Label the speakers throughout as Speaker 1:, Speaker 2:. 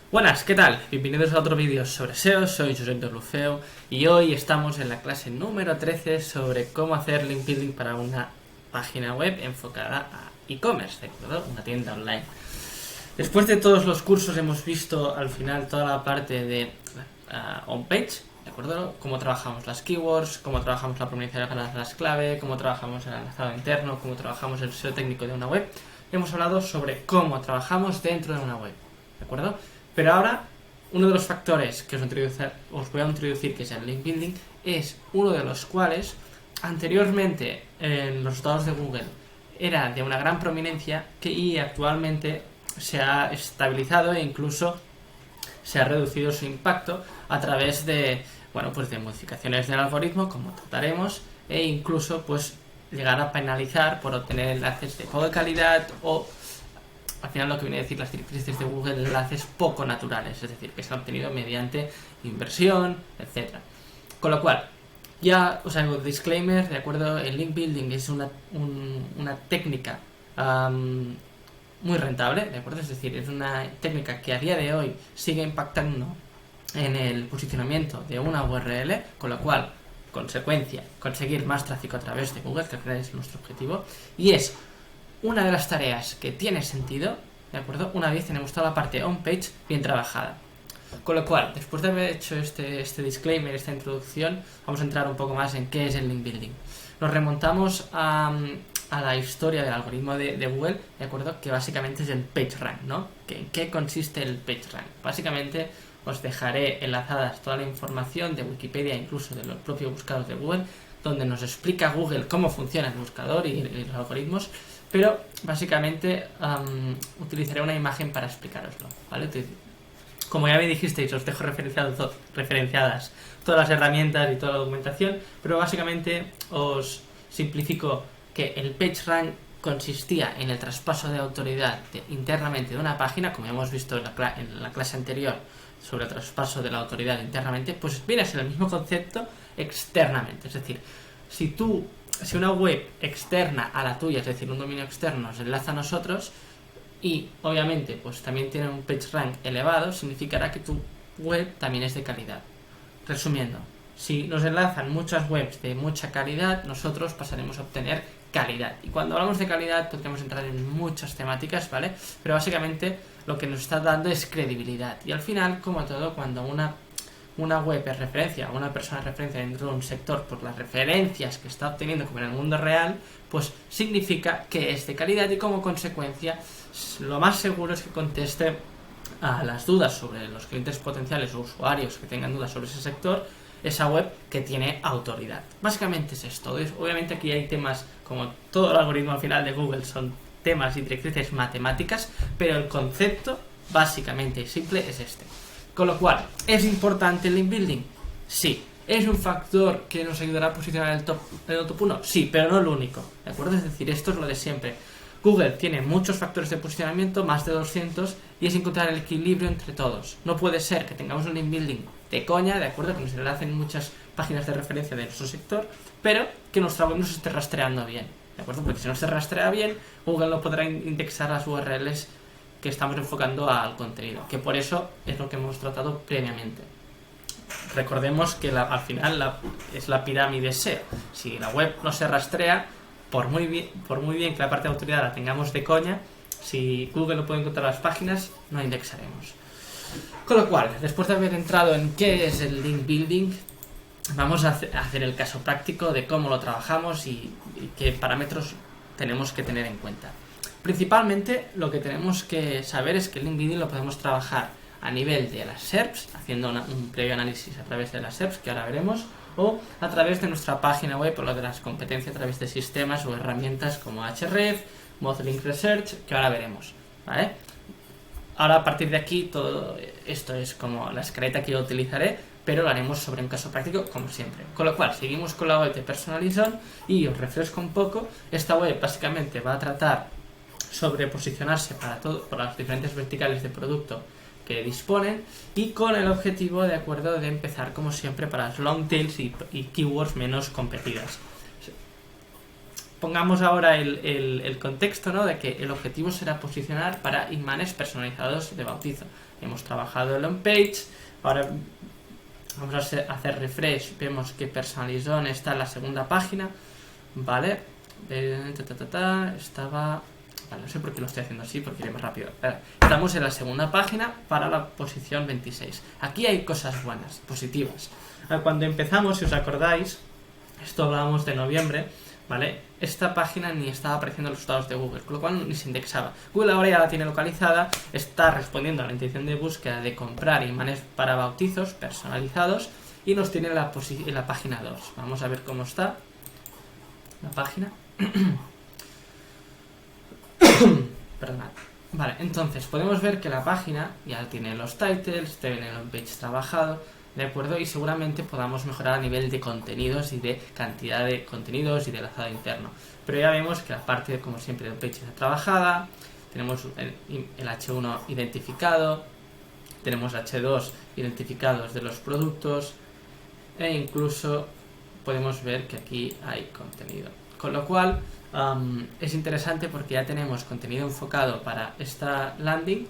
Speaker 1: Buenas, ¿qué tal? Bienvenidos a otro vídeo sobre SEO, soy Josep de Blufeo y hoy estamos en la clase número 13 sobre cómo hacer link building para una página web enfocada a e-commerce, ¿de acuerdo? Una tienda online. Después de todos los cursos hemos visto al final toda la parte de on-page, ¿de acuerdo? Cómo trabajamos las keywords, cómo trabajamos la prominencia de las palabras clave, cómo trabajamos el enlazado interno, cómo trabajamos el SEO técnico de una web. Hemos hablado sobre cómo trabajamos dentro de una web, ¿de acuerdo? Pero ahora, uno de los factores que os voy a introducir, que es el link building, es uno de los cuales anteriormente en los resultados de Google era de una gran prominencia y actualmente se ha estabilizado e incluso se ha reducido su impacto a través de, de modificaciones del algoritmo, como trataremos, e incluso llegar a penalizar por obtener enlaces de poca calidad o al final lo que viene a decir las directrices de Google, enlaces poco naturales, es decir, que se han obtenido mediante inversión, etc. Con lo cual, ya os hago disclaimer, ¿de acuerdo? El link building es una técnica muy rentable, ¿de acuerdo? Es decir, es una técnica que a día de hoy sigue impactando en el posicionamiento de una URL, con lo cual, consecuencia, conseguir más tráfico a través de Google, que es nuestro objetivo, y es una de las tareas que tiene sentido, ¿de acuerdo? Una vez tenemos toda la parte on-page bien trabajada. Con lo cual, después de haber hecho este disclaimer, esta introducción, vamos a entrar un poco más en qué es el link building. Nos remontamos a la historia del algoritmo de Google, ¿de acuerdo? Que básicamente es el PageRank, ¿no? ¿En qué consiste el PageRank? Básicamente os dejaré enlazadas toda la información de Wikipedia, incluso de los propios buscadores de Google, donde nos explica Google cómo funciona el buscador y los algoritmos. Pero básicamente utilizaré una imagen para explicaroslo, ¿vale? Como ya me dijisteis, os dejo referenciadas todas las herramientas y toda la documentación, pero básicamente os simplifico que el PageRank consistía en el traspaso de autoridad internamente de una página, como ya hemos visto en la clase anterior sobre el traspaso de la autoridad internamente, pues viene a ser el mismo concepto externamente, es decir, si una web externa a la tuya, es decir, un dominio externo, nos enlaza a nosotros y obviamente pues también tiene un PageRank elevado, significará que tu web también es de calidad. Resumiendo, si nos enlazan muchas webs de mucha calidad, nosotros pasaremos a obtener calidad. Y cuando hablamos de calidad podríamos entrar en muchas temáticas, ¿vale? Pero básicamente lo que nos está dando es credibilidad. Y al final, como todo, cuando una web es referencia, una persona es referencia dentro de un sector por las referencias que está obteniendo como en el mundo real, pues significa que es de calidad y como consecuencia lo más seguro es que conteste a las dudas sobre los clientes potenciales o usuarios que tengan dudas sobre ese sector, esa web que tiene autoridad. Básicamente es esto. Obviamente aquí hay temas, como todo el algoritmo al final de Google, son temas y directrices matemáticas, pero el concepto básicamente y simple es este. Con lo cual, ¿es importante el link building? Sí. ¿Es un factor que nos ayudará a posicionar en el top 1? Sí, pero no el único, ¿de acuerdo? Es decir, esto es lo de siempre. Google tiene muchos factores de posicionamiento, más de 200, y es encontrar el equilibrio entre todos. No puede ser que tengamos un link building de coña, ¿de acuerdo? Que nos enlacen muchas páginas de referencia de nuestro sector, pero que nuestra web nos esté rastreando bien, ¿de acuerdo? Porque si no se rastrea bien, Google no podrá indexar las URLs que estamos enfocando al contenido, que por eso es lo que hemos tratado previamente. Recordemos que al final es la pirámide SEO. Si la web no se rastrea, por muy bien que la parte de autoridad la tengamos de coña, si Google no puede encontrar las páginas, no indexaremos. Con lo cual, después de haber entrado en qué es el link building, vamos a hacer el caso práctico de cómo lo trabajamos y qué parámetros tenemos que tener en cuenta. Principalmente lo que tenemos que saber es que el link building lo podemos trabajar a nivel de las SERPs, haciendo un previo análisis a través de las SERPs, que ahora veremos, o a través de nuestra página web, por lo de las competencias a través de sistemas o herramientas como Ahref, Modelink Research, que ahora veremos, ¿vale? Ahora a partir de aquí todo esto es como la escaleta que yo utilizaré, pero lo haremos sobre un caso práctico como siempre. Con lo cual, seguimos con la web de Personalizon y os refresco un poco. Esta web básicamente va a tratar sobre posicionarse por las diferentes verticales de producto que disponen y con el objetivo, de acuerdo, de empezar como siempre para las long tails y keywords menos competidas. pongamos ahora el contexto, ¿no? De que el objetivo será posicionar para imanes personalizados de bautizo. Hemos trabajado el on-page, ahora vamos a hacer refresh, vemos que Personalizone está en la segunda página, ¿vale? Estaba... Vale, no sé por qué lo estoy haciendo así, porque iré más rápido. Estamos en la segunda página para la posición 26. Aquí hay cosas buenas, positivas. Cuando empezamos, si os acordáis, esto hablábamos de noviembre, ¿vale? Esta página ni estaba apareciendo en los resultados de Google, con lo cual ni se indexaba. Google ahora ya la tiene localizada, está respondiendo a la intención de búsqueda de comprar imanes para bautizos personalizados y nos tiene en la página 2. Vamos a ver cómo está la página. Perdonad. Vale, entonces podemos ver que la página ya tiene los titles, tiene el on-page trabajado, ¿de acuerdo? Y seguramente podamos mejorar a nivel de contenidos y de cantidad de contenidos y de lazado interno. Pero ya vemos que la parte, como siempre, del page está trabajada, tenemos el H1 identificado, tenemos H2 identificados de los productos e incluso podemos ver que aquí hay contenido. Con lo cual es interesante porque ya tenemos contenido enfocado para esta landing.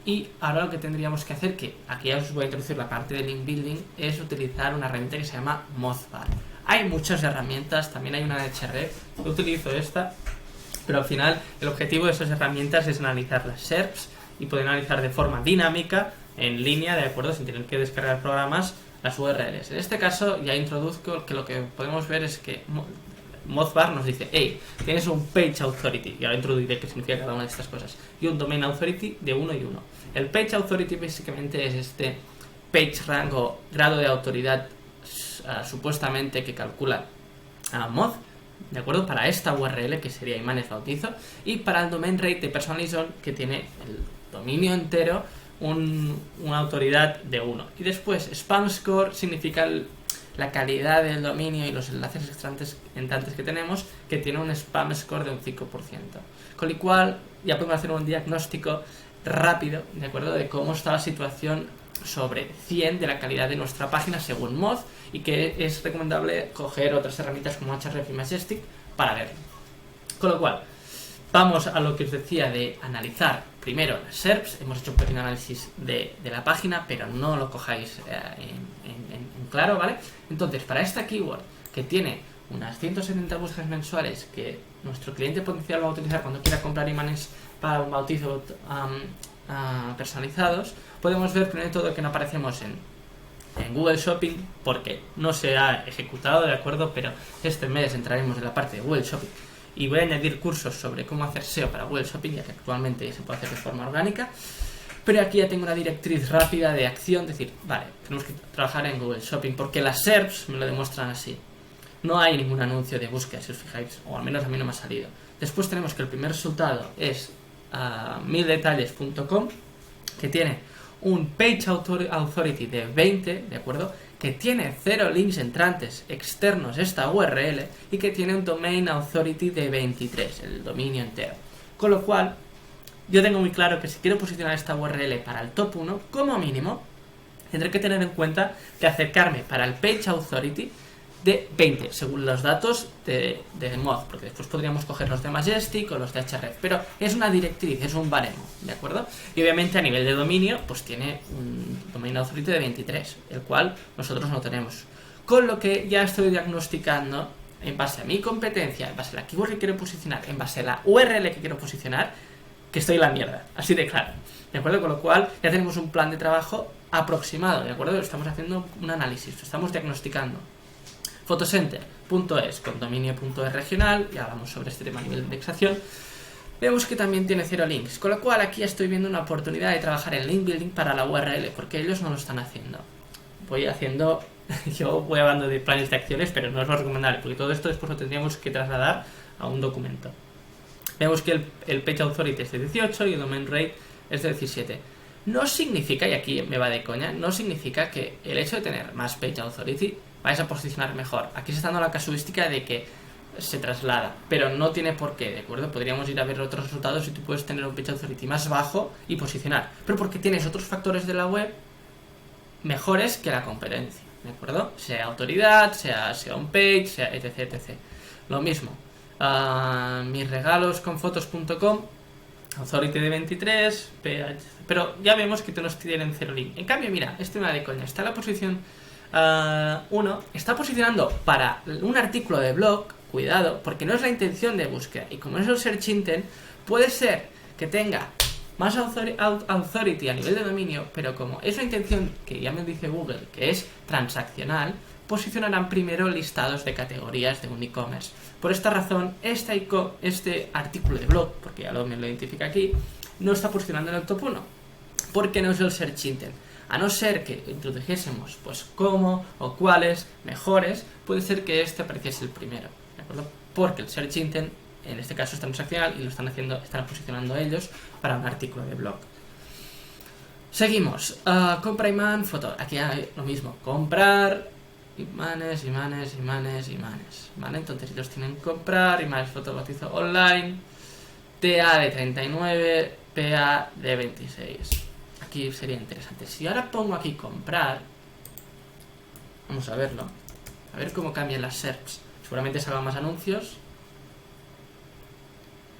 Speaker 1: Y ahora lo que tendríamos que hacer, que aquí ya os voy a introducir la parte de link building, es utilizar una herramienta que se llama Mothbar. Hay muchas herramientas, también hay una de Href, yo utilizo esta, pero al final el objetivo de esas herramientas es analizar las SERPs y poder analizar de forma dinámica, en línea, de acuerdo, sin tener que descargar programas, las URLs. En este caso ya introduzco que lo que podemos ver es que Mothbar nos dice, hey, tienes un Page Authority, y ahora introduciré qué significa cada una de estas cosas, y un Domain Authority de 1 y 1. El Page Authority básicamente es este Page Rank o grado de autoridad supuestamente que calcula Moth, ¿de acuerdo? Para esta URL, que sería imanes bautizo, y para el Domain Rate de Personalizone, que tiene el dominio entero, una autoridad de 1. Y después, Spam Score significa la calidad del dominio y los enlaces entrantes que tenemos, que tiene un spam score de un 5%. Con lo cual ya podemos hacer un diagnóstico rápido, ¿de acuerdo?, de cómo está la situación sobre 100 de la calidad de nuestra página según Moz, y que es recomendable coger otras herramientas como Href y Majestic para verlo. Con lo cual, vamos a lo que os decía de analizar primero las SERPs. Hemos hecho un pequeño análisis de la página, pero no lo cojáis en claro, ¿vale? Entonces, para esta keyword, que tiene unas 170 búsquedas mensuales que nuestro cliente potencial va a utilizar cuando quiera comprar imanes para un bautizo personalizados, podemos ver primero de todo que no aparecemos en Google Shopping porque no se ha ejecutado, ¿de acuerdo? Pero este mes entraremos en la parte de Google Shopping y voy a añadir cursos sobre cómo hacer SEO para Google Shopping, ya que actualmente se puede hacer de forma orgánica. Pero aquí ya tengo una directriz rápida de acción, decir, vale, tenemos que trabajar en Google Shopping porque las SERPs me lo demuestran así. No hay ningún anuncio de búsqueda, si os fijáis, o al menos a mí no me ha salido. Después tenemos que el primer resultado es mildetalles.com, que tiene un Page Authority de 20, ¿de acuerdo?, que tiene 0 links entrantes externos esta URL y que tiene un Domain Authority de 23, el dominio entero. Con lo cual, yo tengo muy claro que si quiero posicionar esta URL para el top 1, como mínimo, tendré que tener en cuenta que acercarme para el Page Authority de 20, según los datos de Moz, porque después podríamos coger los de Majestic o los de Href, pero es una directriz, es un baremo, ¿de acuerdo? Y obviamente a nivel de dominio, pues tiene un Domain Authority de 23, el cual nosotros no tenemos. Con lo que ya estoy diagnosticando, en base a mi competencia, en base a la keyword que quiero posicionar, en base a la URL que quiero posicionar, que estoy en la mierda, así de claro, ¿de acuerdo? Con lo cual ya tenemos un plan de trabajo aproximado, ¿de acuerdo? Estamos haciendo un análisis, estamos diagnosticando. Photocenter.es con dominio.es regional, ya hablamos sobre este tema a nivel de indexación. Vemos que también tiene 0 links, con lo cual aquí ya estoy viendo una oportunidad de trabajar en link building para la URL, porque ellos no lo están haciendo. Yo voy hablando de planes de acciones, pero no es lo recomendable, porque todo esto después lo tendríamos que trasladar a un documento. Vemos que el Page Authority es de 18 y el Domain Rate es de 17. No significa, y aquí me va de coña, no significa que el hecho de tener más Page Authority vais a posicionar mejor. Aquí se está dando la casuística de que se traslada, pero no tiene por qué, ¿de acuerdo? Podríamos ir a ver otros resultados y tú puedes tener un Page Authority más bajo y posicionar, pero porque tienes otros factores de la web mejores que la competencia, ¿de acuerdo? Sea autoridad, sea on page, sea etc, etc. Lo mismo, mis regalos con fotos.com, Authority de 23, pero ya vemos que todos tienen 0 link. En cambio, mira, este va de coña, está en la posición 1, está posicionando para un artículo de blog, cuidado, porque no es la intención de búsqueda, y como es el search intent, puede ser que tenga más authority a nivel de dominio, pero como es la intención que ya me dice Google, que es transaccional, posicionarán primero listados de categorías de un e-commerce. Por esta razón, este artículo de blog, porque ya me lo identifica aquí, no está posicionando en el top 1, porque no es el search intent. A no ser que introdujésemos pues cómo o cuáles mejores, puede ser que este apareciese el primero, ¿de acuerdo? Porque el search intent en este caso es transaccional y lo están posicionando ellos para un artículo de blog. Seguimos. Compra imán, foto. Aquí hay lo mismo. Comprar imanes. ¿Vale? Entonces ellos tienen comprar, imanes, foto, bautizo online, TA de 39, PA de 26. Aquí sería interesante. Si ahora pongo aquí comprar, vamos a verlo. A ver cómo cambian las SERPs. Seguramente salgan más anuncios.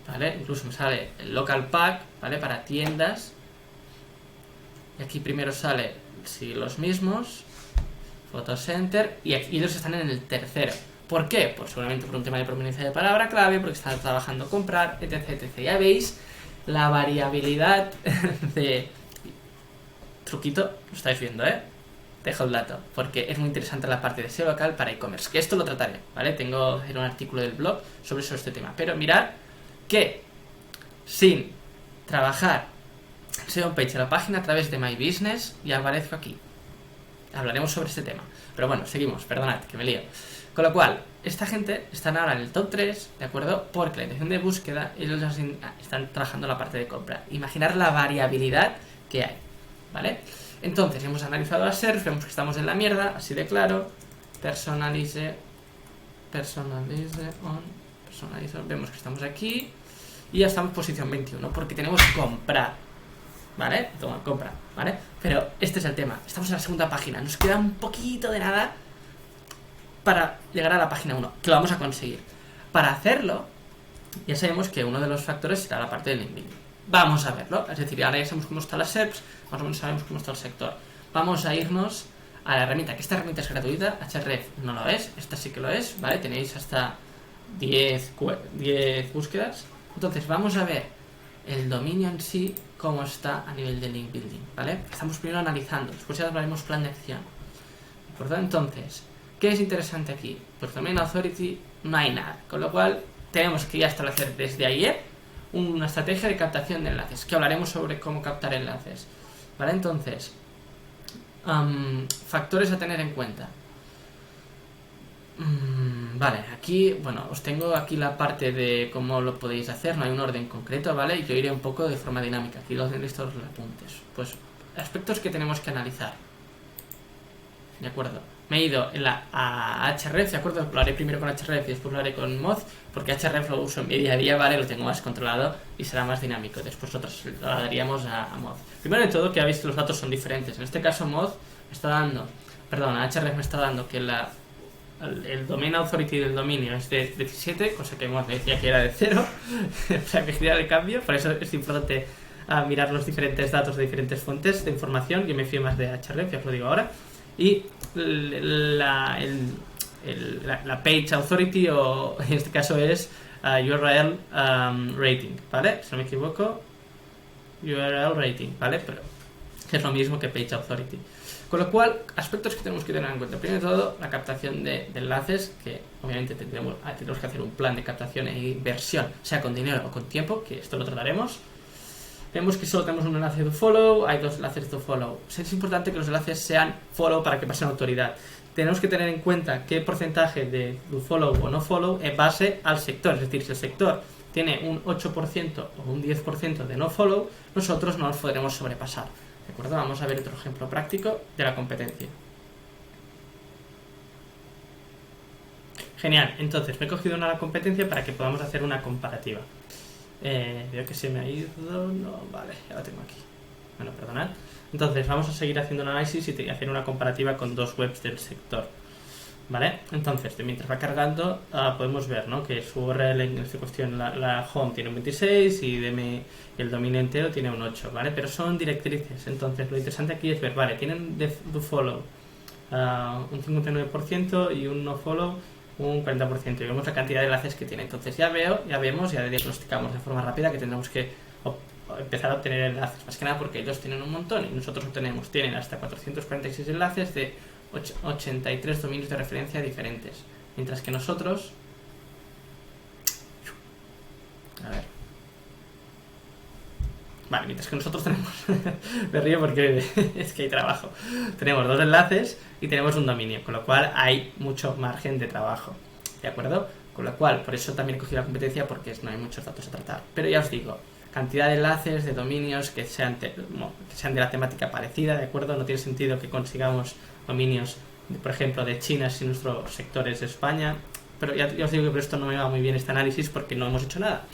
Speaker 1: ¿Vale? Incluso me sale el local pack, ¿vale? Para tiendas. Y aquí primero sale los mismos, Photo Center, y aquí ellos están en el tercero. ¿Por qué? Pues seguramente por un tema de prominencia de palabra clave, porque están trabajando comprar, etc. Ya veis la variabilidad de... Truquito, lo estáis viendo, ¿eh? Dejo el dato, porque es muy interesante la parte de SEO local para e-commerce, que esto lo trataré, ¿vale? Tengo que hacer un artículo del blog sobre este tema, pero mirad que sin trabajar SEO page de la página a través de My Business ya aparezco aquí. Hablaremos sobre este tema. Pero bueno, seguimos, perdonad que me lío. Con lo cual, esta gente están ahora en el top 3, ¿de acuerdo? Porque la intención de búsqueda, ellos están trabajando la parte de compra. Imaginar la variabilidad que hay, ¿vale? Entonces, hemos analizado las SERPs, vemos que estamos en la mierda, así de claro. Personalize on, vemos que estamos aquí. Y ya estamos en posición 21, porque tenemos comprar, ¿vale? Toma, compra, ¿vale? Pero este es el tema, estamos en la segunda página, nos queda un poquito de nada para llegar a la página 1, que lo vamos a conseguir. Para hacerlo, ya sabemos que uno de los factores será la parte del link building. Vamos a verlo, es decir, ahora ya sabemos cómo están las SERPs, más o menos sabemos cómo está el sector. Vamos a irnos a la herramienta, que esta herramienta es gratuita, Ahrefs no lo es, esta sí que lo es, ¿vale? Tenéis hasta 10 búsquedas. Entonces vamos a ver el dominio en sí, cómo está a nivel de link building, ¿vale? Estamos primero analizando, después ya hablaremos plan de acción, ¿de acuerdo? Entonces, ¿qué es interesante aquí? Pues Domain Authority no hay nada, con lo cual tenemos que ya establecer desde ayer una estrategia de captación de enlaces, que hablaremos sobre cómo captar enlaces, ¿vale? Entonces, factores a tener en cuenta. Vale, aquí, bueno, os tengo aquí la parte de cómo lo podéis hacer, no hay un orden concreto, ¿vale? Y yo iré un poco de forma dinámica, aquí los listo los apuntes. Pues, aspectos que tenemos que analizar. ¿De acuerdo? Me he ido a Ahrefs, ¿de acuerdo? Lo haré primero con Ahrefs y después lo haré con Moz, porque Ahrefs lo uso en mi día a día, ¿vale? Lo tengo más controlado y será más dinámico. Después lo daríamos a Moz. Primero de todo, que ya veis que los datos son diferentes. En este caso, Moz me está dando, perdón, Ahrefs me está dando que el domain authority del dominio es de 17, cosa que Moz me decía que era de 0, la necesidad de cambio, por eso es importante mirar los diferentes datos de diferentes fuentes de información. Yo me fío más de Ahrefs, ya os lo digo ahora. Y la page authority, o en este caso es URL rating, ¿vale? Si no me equivoco, URL rating, ¿vale? Pero es lo mismo que page authority. Con lo cual, aspectos que tenemos que tener en cuenta. Primero de todo, la captación de enlaces, que obviamente tendremos que hacer un plan de captación e inversión, sea con dinero o con tiempo, que esto lo trataremos. Vemos que solo tenemos un enlace de follow, hay 2 enlaces de follow. Es importante que los enlaces sean follow para que pasen autoridad. Tenemos que tener en cuenta qué porcentaje de follow o no follow en base al sector. Es decir, si el sector tiene un 8% o un 10% de no follow, nosotros no los podremos sobrepasar. ¿De acuerdo? Vamos a ver otro ejemplo práctico de la competencia. Genial, entonces me he cogido una competencia para que podamos hacer una comparativa. Veo que se me ha ido, no, vale, ya lo tengo aquí. Bueno, perdonad. Entonces vamos a seguir haciendo un análisis y hacer una comparativa con 2 webs del sector. ¿vale? Entonces, mientras va cargando, podemos ver, ¿no?, que su URL en esta cuestión, la home tiene un 26 y el dominio entero tiene un 8, ¿vale? Pero son directrices. Entonces, lo interesante aquí es ver, vale, tienen do follow un 59% y un no follow un 40%, y vemos la cantidad de enlaces que tiene. Entonces ya vemos, ya diagnosticamos de forma rápida que tenemos que empezar a obtener enlaces, más que nada porque ellos tienen un montón y nosotros no tenemos. Tienen hasta 446 enlaces de 83 dominios de referencia diferentes, mientras que nosotros, a ver, vale, mientras que nosotros tenemos me río porque es que hay trabajo, tenemos 2 enlaces y tenemos un dominio, con lo cual hay mucho margen de trabajo, ¿de acuerdo? Con lo cual, por eso también he cogido la competencia, porque no hay muchos datos a tratar. Pero ya os digo, cantidad de enlaces, de dominios que sean de la temática parecida, ¿de acuerdo? No tiene sentido que consigamos dominios, por ejemplo, de China si nuestro sector es de España, pero ya os digo que por esto no me va muy bien este análisis porque no hemos hecho nada.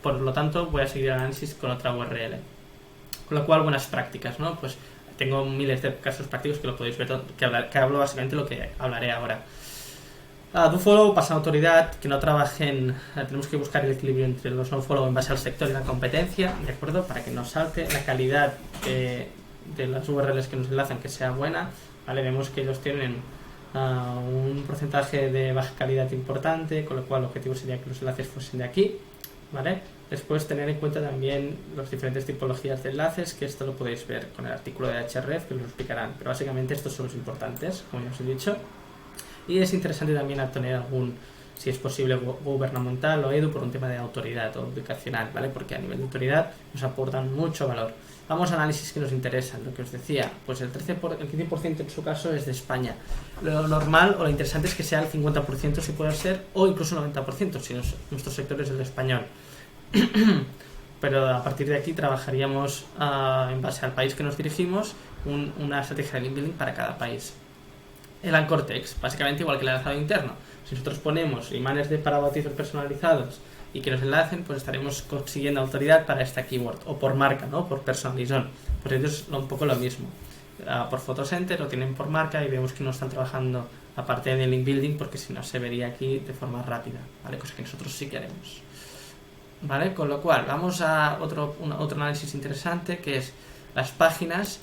Speaker 1: Por lo tanto, voy a seguir el análisis con otra URL. Con lo cual, buenas prácticas, ¿no? Pues tengo miles de casos prácticos que lo podéis ver, que hablo básicamente lo que hablaré ahora. DoFollow pasa a autoridad, que no trabajen, tenemos que buscar el equilibrio entre los nofollow en base al sector y la competencia, ¿de acuerdo? Para que nos salte la calidad de las URLs que nos enlazan, que sea buena, ¿vale? Vemos que ellos tienen un porcentaje de baja calidad importante, con lo cual el objetivo sería que los enlaces fuesen de aquí, ¿vale? Después tener en cuenta también las diferentes tipologías de enlaces, que esto lo podéis ver con el artículo de Href, que os lo explicarán, pero básicamente estos son los importantes, como ya os he dicho. Y es interesante también tener algún, si es posible, gubernamental o edu por un tema de autoridad o educacional, ¿vale? Porque a nivel de autoridad nos aportan mucho valor. Vamos a análisis que nos interesan, lo que os decía, pues el 15% en su caso es de España. Lo normal o lo interesante es que sea el 50% si puede ser, o incluso el 90% si nuestro sector es el español. Pero a partir de aquí trabajaríamos en base al país que nos dirigimos una estrategia de link building para cada país. El anchor text, básicamente igual que el enlazado interno. Si nosotros ponemos imanes para bautizos personalizados y que nos enlacen, pues estaremos consiguiendo autoridad para esta keyword, o por marca, ¿no? Por personalizón. Pues ellos un poco lo mismo. Por Photocenter lo tienen por marca y vemos que no están trabajando aparte de link building, porque si no se vería aquí de forma rápida, ¿vale? Cosa que nosotros sí que haremos, ¿vale? Con lo cual, vamos a otro análisis interesante, que es las páginas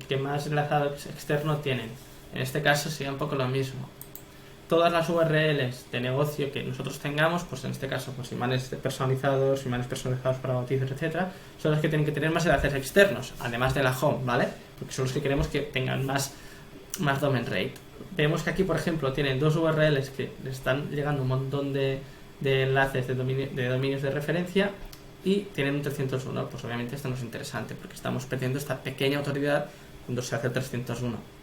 Speaker 1: que más enlazado externo tienen. En este caso sería un poco lo mismo. Todas las URLs de negocio que nosotros tengamos, pues en este caso, pues imanes personalizados para bautizos, etcétera, son los que tienen que tener más enlaces externos, además de la home, ¿vale? Porque son los que queremos que tengan más domain rate. Vemos que aquí, por ejemplo, tienen 2 URLs que le están llegando un montón de enlaces de dominios de referencia y tienen un 301. Pues obviamente esto no es interesante porque estamos perdiendo esta pequeña autoridad cuando se hace el 301.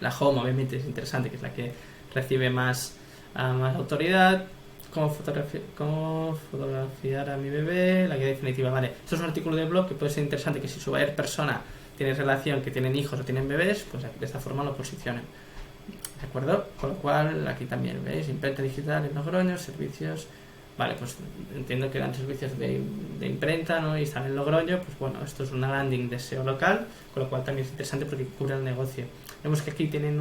Speaker 1: La home obviamente es interesante, que es la que recibe más autoridad. Cómo fotografiar a mi bebé, la guía definitiva, vale. Esto es un artículo de blog que puede ser interesante, que si su buyer persona tiene relación, que tienen hijos o tienen bebés, pues de esta forma lo posicionen, ¿de acuerdo? Con lo cual aquí también veis imprenta digital en Logroño, servicios, vale, pues entiendo que dan servicios de imprenta, ¿no? Y están en Logroño, pues bueno, esto es una landing de SEO local, con lo cual también es interesante porque cubre el negocio. Vemos que aquí tienen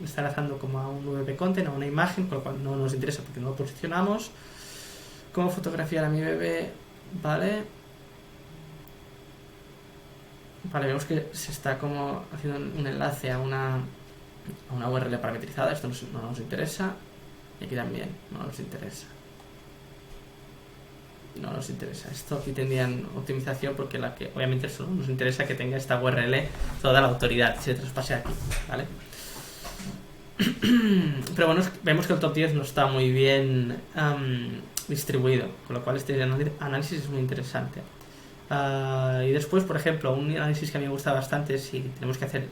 Speaker 1: está lanzando como a un web content, a una imagen, con lo cual no nos interesa porque no lo posicionamos. Cómo fotografiar a mi bebé, vale. Vale, vemos que se está como haciendo un enlace a una URL parametrizada, esto no nos interesa. Y aquí también no nos interesa. No nos interesa. Esto aquí tendrían optimización porque obviamente solo nos interesa que tenga esta URL toda la autoridad, se traspase aquí, ¿vale? Pero bueno, vemos que el top 10 no está muy bien distribuido, con lo cual este análisis es muy interesante. Y después, por ejemplo, un análisis que a mí me gusta bastante, si tenemos que hacer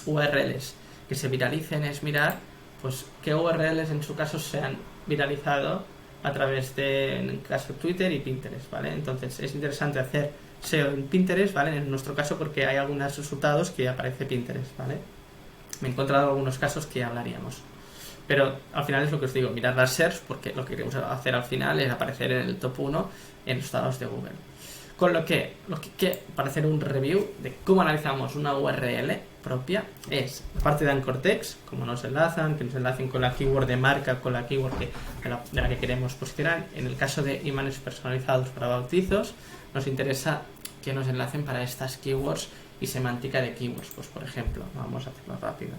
Speaker 1: URLs que se viralicen, es mirar pues qué URLs en su caso se han viralizado a través de, en el caso, Twitter y Pinterest, ¿vale? Entonces es interesante hacer SEO en Pinterest, ¿vale? En nuestro caso porque hay algunos resultados que aparece Pinterest, ¿vale? Me he encontrado algunos casos que hablaríamos. Pero al final es lo que os digo, mirar las SERPs, porque lo que queremos hacer al final es aparecer en el top 1 en los resultados de Google. Con para hacer un review de cómo analizamos una URL propia, es la parte de Anchor Text, cómo nos enlazan, que nos enlacen con la keyword de marca, con la keyword de la que queremos posicionar. En el caso de imanes personalizados para bautizos, nos interesa que nos enlacen para estas keywords y semántica de keywords. Pues por ejemplo, vamos a hacerlo rápido.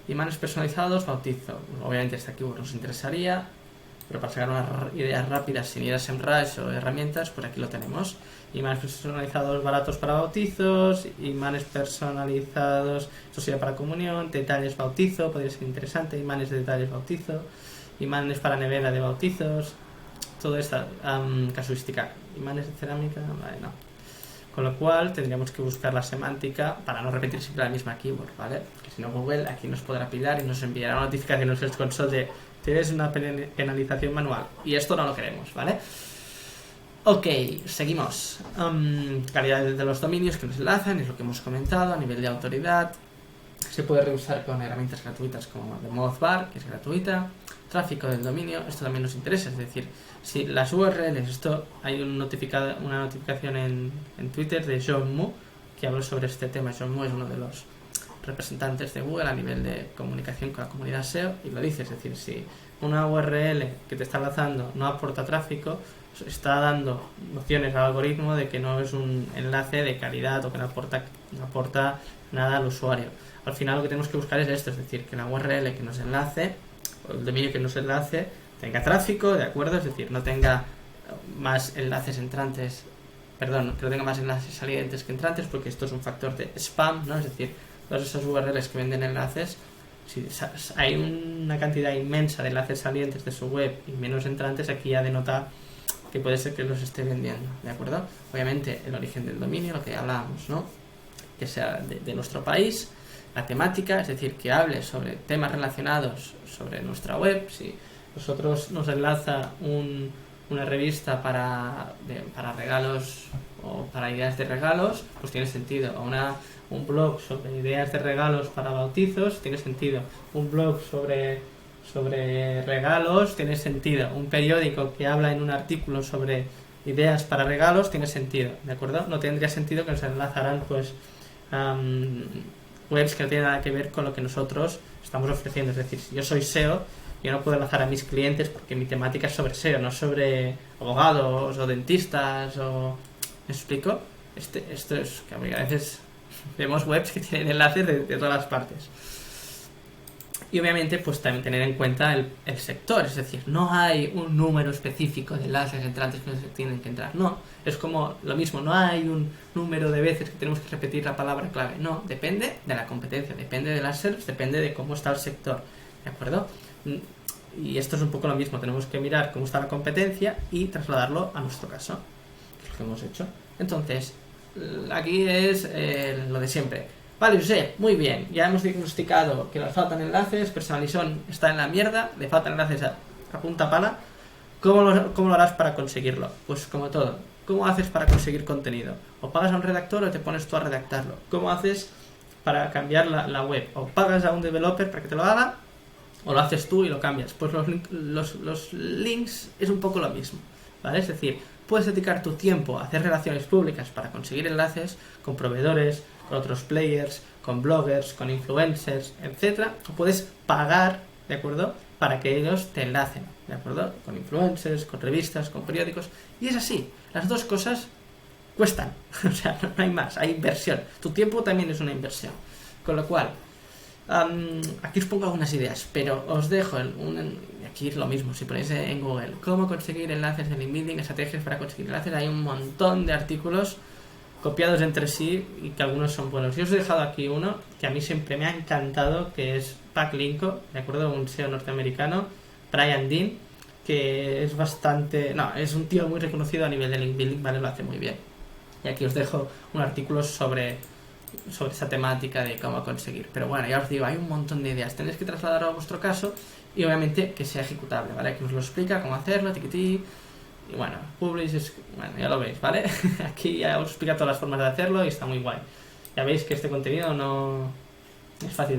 Speaker 1: Imanes personalizados, bautizo. Obviamente esta keyword nos interesaría, pero para sacar unas ideas rápidas sin ir a SEMrush o herramientas, pues aquí lo tenemos. Imanes personalizados baratos para bautizos, imanes personalizados, esto sería para comunión, detalles bautizo, podría ser interesante, imanes de detalles bautizo, imanes para nevera de bautizos, toda esta casuística. Imanes de cerámica, vale, no. Con lo cual tendríamos que buscar la semántica para no repetir siempre la misma keyword, ¿vale? Que si no, Google aquí nos podrá pillar y nos enviará una notificación en el Search Console de tienes una penalización manual. Y esto no lo queremos, ¿vale? Ok, seguimos. Calidad de los dominios que nos enlazan, es lo que hemos comentado. A nivel de autoridad, se puede reusar con herramientas gratuitas como de Mothbar, que es gratuita. Tráfico del dominio, esto también nos interesa, es decir, si las URLs, esto hay una notificación en Twitter de John Mu que habla sobre este tema. John Mu es uno de los representantes de Google a nivel de comunicación con la comunidad SEO y lo dice, es decir, si una URL que te está enlazando no aporta tráfico, está dando nociones al algoritmo de que no es un enlace de calidad o que no aporta nada al usuario. Al final lo que tenemos que buscar es esto, es decir, que la URL que nos enlace, o el dominio que nos enlace, tenga tráfico, ¿de acuerdo? Es decir, no tenga más enlaces entrantes, perdón, que no tenga más enlaces salientes que entrantes, porque esto es un factor de spam, ¿no? Es decir, todas esas URLs que venden enlaces, si hay una cantidad inmensa de enlaces salientes de su web y menos entrantes, aquí ya denota que puede ser que los esté vendiendo, ¿de acuerdo? Obviamente el origen del dominio, lo que hablábamos, ¿no? Que sea de nuestro país, la temática, es decir, que hable sobre temas relacionados sobre nuestra web. Si nosotros nos enlaza una revista para regalos o para ideas de regalos, pues tiene sentido. O un blog sobre ideas de regalos para bautizos, tiene sentido. Un blog sobre regalos, tiene sentido. Un periódico que habla en un artículo sobre ideas para regalos, tiene sentido, ¿de acuerdo? No tendría sentido que nos enlazaran pues webs que no tienen nada que ver con lo que nosotros estamos ofreciendo. Es decir, si yo soy SEO, yo no puedo enlazar a mis clientes porque mi temática es sobre SEO, no sobre abogados o dentistas o... ¿Me explico? Esto es que a veces vemos webs que tienen enlaces de todas las partes. Y obviamente pues también tener en cuenta el sector, es decir, no hay un número específico de enlaces entrantes que tienen que entrar, no, es como lo mismo, no hay un número de veces que tenemos que repetir la palabra clave, no, depende de la competencia, depende de las SERPs, depende de cómo está el sector, ¿de acuerdo? Y esto es un poco lo mismo, tenemos que mirar cómo está la competencia y trasladarlo a nuestro caso, que es lo que hemos hecho. Entonces, aquí es lo de siempre. Vale, José, muy bien, ya hemos diagnosticado que nos faltan enlaces, Personalizón está en la mierda, le faltan enlaces a punta pala. ¿Cómo lo harás para conseguirlo? Pues como todo, ¿cómo haces para conseguir contenido? O pagas a un redactor o te pones tú a redactarlo. ¿Cómo haces para cambiar la web? O pagas a un developer para que te lo haga, o lo haces tú y lo cambias. Pues los links es un poco lo mismo, ¿vale? Es decir, puedes dedicar tu tiempo a hacer relaciones públicas para conseguir enlaces con proveedores, con otros players, con bloggers, con influencers, etcétera. O puedes pagar, ¿de acuerdo?, para que ellos te enlacen, ¿de acuerdo?, con influencers, con revistas, con periódicos. Y es así, las dos cosas cuestan, o sea, no hay más, hay inversión. Tu tiempo también es una inversión. Con lo cual, aquí os pongo algunas ideas, pero os dejo aquí es lo mismo, si ponéis en Google cómo conseguir enlaces de link building, estrategias para conseguir enlaces, hay un montón de artículos copiados entre sí y que algunos son buenos. Yo os he dejado aquí uno que a mí siempre me ha encantado, que es Backlinko, ¿de acuerdo?, un SEO norteamericano, Brian Dean, que es es un tío muy reconocido a nivel de link building, ¿vale? Lo hace muy bien. Y aquí os dejo un artículo sobre esa temática de cómo conseguir. Pero bueno, ya os digo, hay un montón de ideas. Tenéis que trasladarlo a vuestro caso y obviamente que sea ejecutable, ¿vale? Aquí os lo explica cómo hacerlo, tiquití. Y bueno, Publish es... Bueno, ya lo veis, ¿vale? Aquí ya os explica todas las formas de hacerlo y está muy guay. Ya veis que este contenido no... es fácil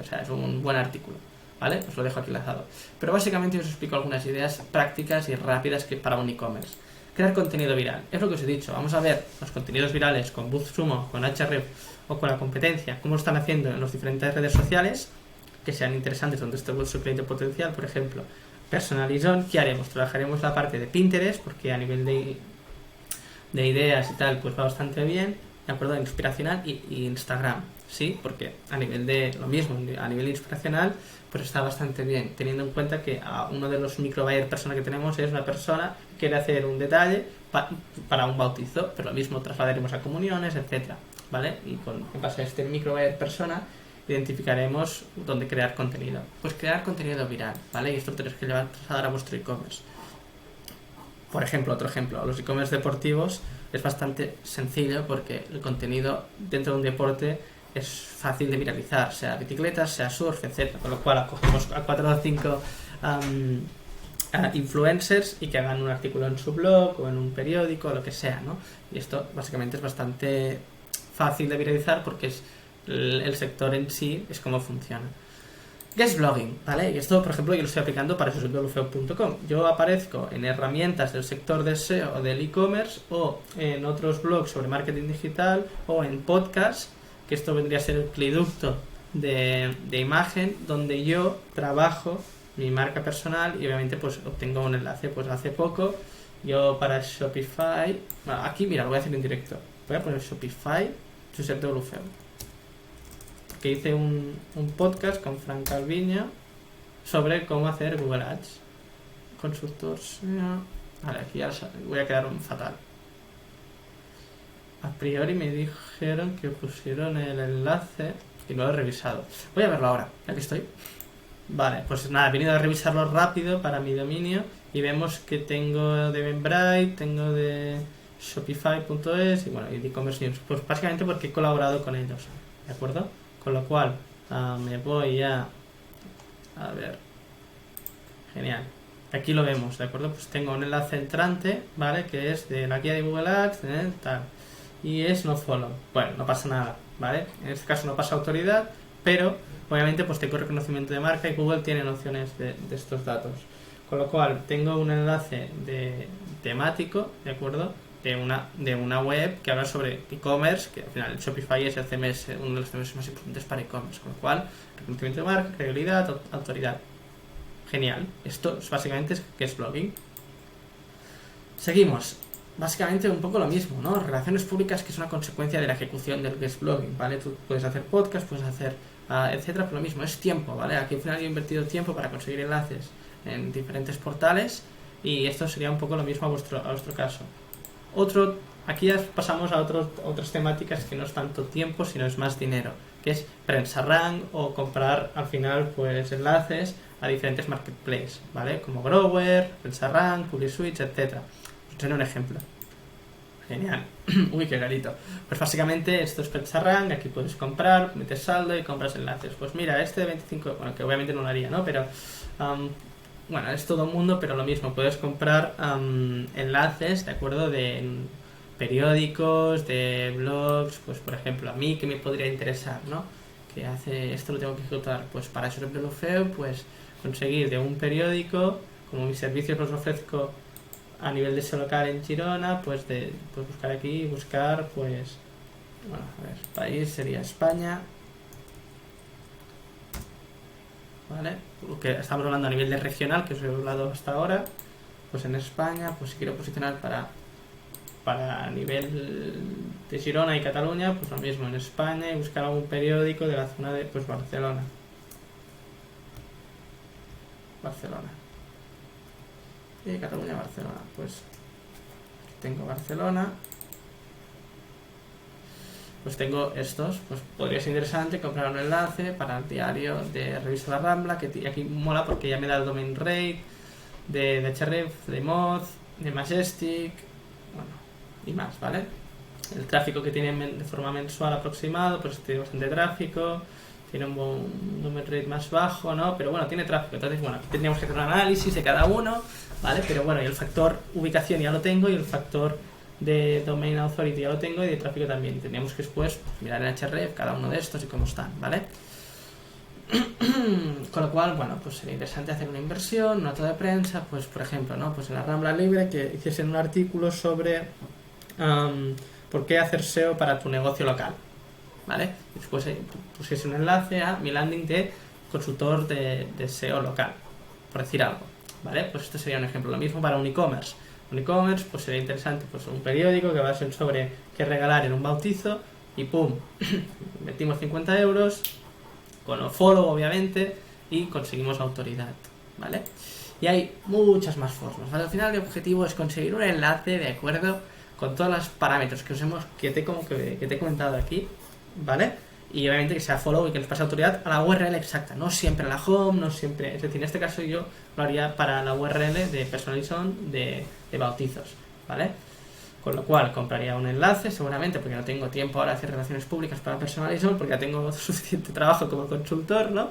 Speaker 1: o sea, es un buen artículo, ¿vale? Os lo dejo aquí enlazado. Pero básicamente os explico algunas ideas prácticas y rápidas para un e-commerce. Crear contenido viral. Es lo que os he dicho. Vamos a ver los contenidos virales con BuzzSumo, con Ahrefs o con la competencia, cómo lo están haciendo en las diferentes redes sociales que sean interesantes donde esté vuestro cliente potencial. Por ejemplo, Personalizón, ¿qué haremos? Trabajaremos la parte de Pinterest, porque a nivel de ideas y tal, pues va bastante bien, ¿de acuerdo? Inspiracional, y Instagram, ¿sí? Porque a nivel de lo mismo, a nivel inspiracional, pues está bastante bien, teniendo en cuenta que a uno de los micro buyer persona que tenemos es una persona que quiere hacer un detalle para un bautizo, pero lo mismo trasladaremos a comuniones, etcétera, ¿vale? Y en base a este micro buyer persona identificaremos dónde crear contenido. Pues crear contenido viral, ¿vale? Y esto lo tenéis que trasladar a vuestro e-commerce. Por ejemplo, otro ejemplo, los e-commerce deportivos es bastante sencillo porque el contenido dentro de un deporte es fácil de viralizar, sea bicicletas, sea surf, etc. Con lo cual acogemos a 4 o 5 influencers y que hagan un artículo en su blog o en un periódico o lo que sea, ¿no? Y esto básicamente es bastante fácil de viralizar porque es el sector en sí, es cómo funciona. Guest blogging, ¿vale? Y esto, por ejemplo, yo lo estoy aplicando para www.feo.com. Yo aparezco en herramientas del sector de SEO o del e-commerce o en otros blogs sobre marketing digital o en podcasts, que esto vendría a ser el cliducto de imagen donde yo trabajo mi marca personal y obviamente pues obtengo un enlace. Pues hace poco yo para Shopify, bueno, aquí mira, lo voy a hacer en directo, voy a poner Shopify www.feo, que hice un podcast con Fran Calviño sobre cómo hacer Google Ads. Consultor SEO. Vale, aquí ya voy a quedar fatal. A priori me dijeron que pusieron el enlace y no lo he revisado. Voy a verlo ahora, ya que estoy. Vale, pues nada, he venido a revisarlo rápido para mi dominio y vemos que tengo de Eventbrite, tengo de Shopify.es y bueno, y de e-commerce news. Pues básicamente porque he colaborado con ellos, ¿de acuerdo? Con lo cual, me voy a ver, genial, aquí lo vemos, ¿de acuerdo? Pues tengo un enlace entrante, ¿vale? Que es de la guía de Google Ads, tal, y es no follow. Bueno, no pasa nada, ¿vale? En este caso no pasa autoridad, pero obviamente pues tengo reconocimiento de marca y Google tiene nociones de estos datos. Con lo cual, tengo un enlace temático, ¿de acuerdo? De una web que habla sobre e-commerce, que al final el Shopify es el CMS, uno de los CMS más importantes para e-commerce, con lo cual, reconocimiento de marca, credibilidad, autoridad. Genial. Esto es básicamente que es blogging. Seguimos. Básicamente un poco lo mismo, ¿no? Relaciones públicas, que es una consecuencia de la ejecución del guest blogging, ¿vale? Tú puedes hacer podcast, puedes hacer etcétera, pero lo mismo, es tiempo, ¿vale? Aquí al final yo he invertido tiempo para conseguir enlaces en diferentes portales y esto sería un poco lo mismo a vuestro caso. Aquí ya pasamos a otras temáticas que no es tanto tiempo, sino es más dinero, que es prensa rank o comprar al final pues enlaces a diferentes marketplaces, ¿vale? Como Grower, prensa rank, PubliSwitch, etcétera. Os enseño un ejemplo. Genial. Uy, qué carito. Pues básicamente esto es prensa rank, aquí puedes comprar, metes saldo y compras enlaces. Pues mira, este de 25, bueno, que obviamente no lo haría, ¿no? Pero bueno, es todo un mundo, pero lo mismo, puedes comprar enlaces, ¿de acuerdo? De periódicos, de blogs, pues por ejemplo, a mí que me podría interesar, ¿no? Que hace esto lo tengo que ejecutar, pues para eso lo feo, pues conseguir de un periódico, como mis servicios los ofrezco a nivel de SEO local en Girona, pues buscar aquí, buscar, pues, bueno, a ver, país sería España. ¿Vale? Porque estamos hablando a nivel de regional, que os he hablado hasta ahora, pues en España, pues si quiero posicionar para nivel de Girona y Cataluña, pues lo mismo en España y buscar algún periódico de la zona de pues Barcelona. Y Cataluña, Barcelona, pues aquí tengo Barcelona. Pues tengo estos, pues podría ser interesante comprar un enlace para el diario de Revista La Rambla, que aquí mola porque ya me da el domain rate de Ahrefs, de Moz, de Majestic, bueno, y más, ¿vale? El tráfico que tiene de forma mensual aproximado, pues tiene bastante tráfico, tiene un domain rate más bajo, ¿no? Pero bueno, tiene tráfico, entonces bueno, tendríamos que hacer un análisis de cada uno, ¿vale? Pero bueno, y el factor ubicación ya lo tengo y el factor de Domain Authority ya lo tengo y de tráfico también. Tendríamos que después mirar en Ahrefs cada uno de estos y cómo están, ¿vale? Con lo cual, bueno, pues sería interesante hacer una inversión, nota de prensa, pues por ejemplo, ¿no? Pues en la Rambla Libre que hiciesen un artículo sobre por qué hacer SEO para tu negocio local, ¿vale? Y después pusiese un enlace a mi landing de consultor de SEO local, por decir algo, ¿vale? Pues esto sería un ejemplo. Lo mismo para un e-commerce. Un e-commerce, pues sería interesante, pues un periódico que va a ser sobre qué regalar en un bautizo y ¡pum! Metimos 50 euros con el follow, obviamente, y conseguimos autoridad, ¿vale? Y hay muchas más formas, ¿vale? Al final el objetivo es conseguir un enlace de acuerdo con todos los parámetros que te he comentado aquí, ¿vale? Y obviamente que sea follow y que les pase autoridad a la URL exacta, no siempre a la home, no siempre... Es decir, en este caso yo lo haría para la URL de Personalizon de bautizos, ¿vale? Con lo cual compraría un enlace, seguramente, porque no tengo tiempo ahora de hacer relaciones públicas para Personalizon, porque ya tengo suficiente trabajo como consultor, ¿no?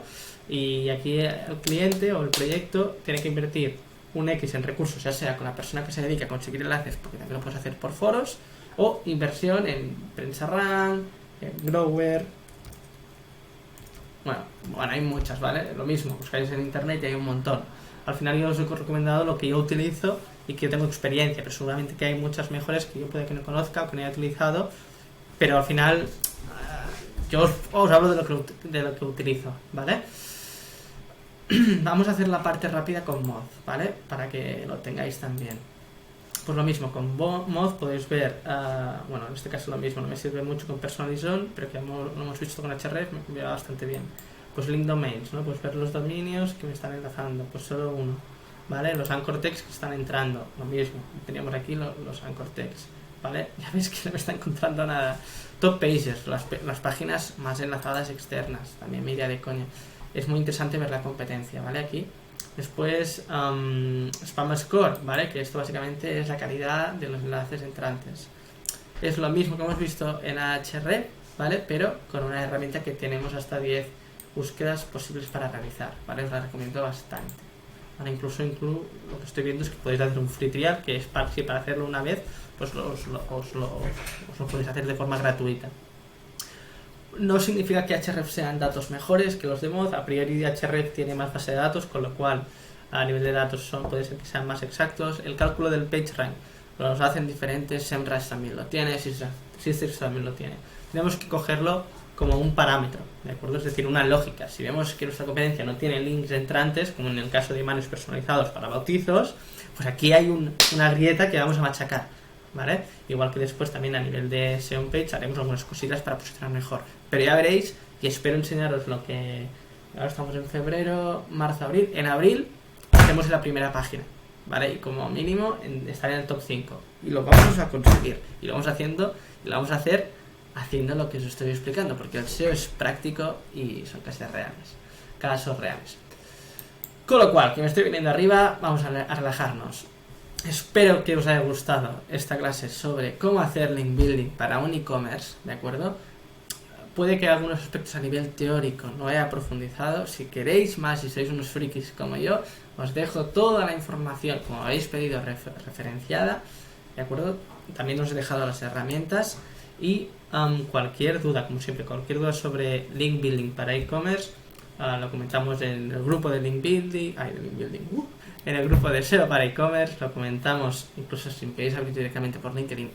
Speaker 1: Y aquí el cliente o el proyecto tiene que invertir un X en recursos, ya sea con la persona que se dedica a conseguir enlaces, porque también lo puedes hacer por foros, o inversión en PrensaRank, en Grower. Bueno, hay muchas, ¿vale? Lo mismo, buscáis en internet y hay un montón. Al final yo os he recomendado lo que yo utilizo y que yo tengo experiencia, pero seguramente que hay muchas mejores que yo puede que no conozca o que no haya utilizado, pero al final yo os hablo de lo que utilizo, ¿vale? Vamos a hacer la parte rápida con Moz, ¿vale? Para que lo tengáis también. Pues lo mismo, con Moz podéis ver, bueno, en este caso lo mismo, no me sirve mucho con Personalizon, pero que lo hemos visto con Href, me va bastante bien. Pues link domains, ¿no? Pues ver los dominios que me están enlazando, pues solo uno, ¿vale? Los anchor text que están entrando, lo mismo, teníamos aquí los anchor text, ¿vale? Ya veis que no me está encontrando nada. Top pages, las páginas más enlazadas externas, también me iría de coña. Es muy interesante ver la competencia, ¿vale? Aquí. Después, Spam Score, ¿vale? Que esto básicamente es la calidad de los enlaces entrantes. Es lo mismo que hemos visto en Href, ¿vale? Pero con una herramienta que tenemos hasta 10 búsquedas posibles para realizar, ¿vale? Os la recomiendo bastante. ¿Vale? Incluso lo que estoy viendo es que podéis hacer un free trial, que es para hacerlo una vez, pues os lo podéis hacer de forma gratuita. No significa que Href sean datos mejores que los de Moz, a priori Href tiene más base de datos, con lo cual a nivel de datos puede ser que sean más exactos. El cálculo del PageRank los hacen diferentes, SEMrush también lo tiene, Sistrix también lo tiene. Tenemos que cogerlo como un parámetro, ¿de acuerdo? Es decir, una lógica. Si vemos que nuestra competencia no tiene links entrantes, como en el caso de imanes personalizados para bautizos, pues aquí hay una grieta que vamos a machacar, ¿vale? Igual que después también a nivel de SEO page haremos algunas cositas para posicionar mejor. Pero ya veréis, y espero enseñaros lo que... Ahora estamos en febrero, marzo, abril. En abril hacemos la primera página, ¿vale? Y como mínimo estar en el top 5. Y lo vamos a conseguir. Y lo vamos haciendo, y lo vamos a hacer haciendo lo que os estoy explicando, porque el SEO es práctico y son casos reales. Con lo cual, que me estoy viniendo arriba, vamos a relajarnos. Espero que os haya gustado esta clase sobre cómo hacer link building para un e-commerce, ¿de acuerdo? Puede que algunos aspectos a nivel teórico no haya profundizado. Si queréis más, si sois unos frikis como yo, os dejo toda la información, como habéis pedido, referenciada, ¿de acuerdo? También os he dejado las herramientas y cualquier duda, como siempre, cualquier duda sobre link building para e-commerce, lo comentamos en el grupo de link building, en el grupo de SEO para e-commerce, lo comentamos, incluso si me queréis abrir directamente por LinkedIn,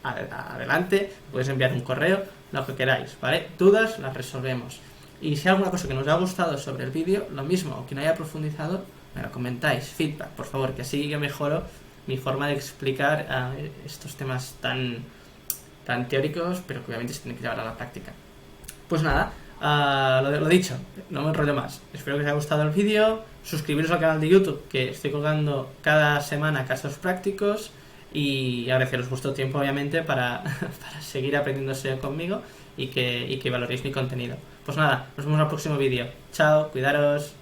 Speaker 1: adelante, podéis enviar un correo, lo que queráis, ¿vale? Dudas las resolvemos. Y si hay alguna cosa que nos ha gustado sobre el vídeo, lo mismo, o que no haya profundizado, me lo comentáis, feedback, por favor, que así yo mejoro mi forma de explicar estos temas tan teóricos, pero que obviamente se tienen que llevar a la práctica. Pues nada, lo dicho, no me enrollo más. Espero que os haya gustado el vídeo, suscribiros al canal de YouTube, que estoy colgando cada semana casos prácticos, y agradeceros vuestro tiempo, obviamente, para seguir aprendiendo SEO conmigo y que valoréis mi contenido. Pues nada, nos vemos en el próximo vídeo. Chao, cuidaros.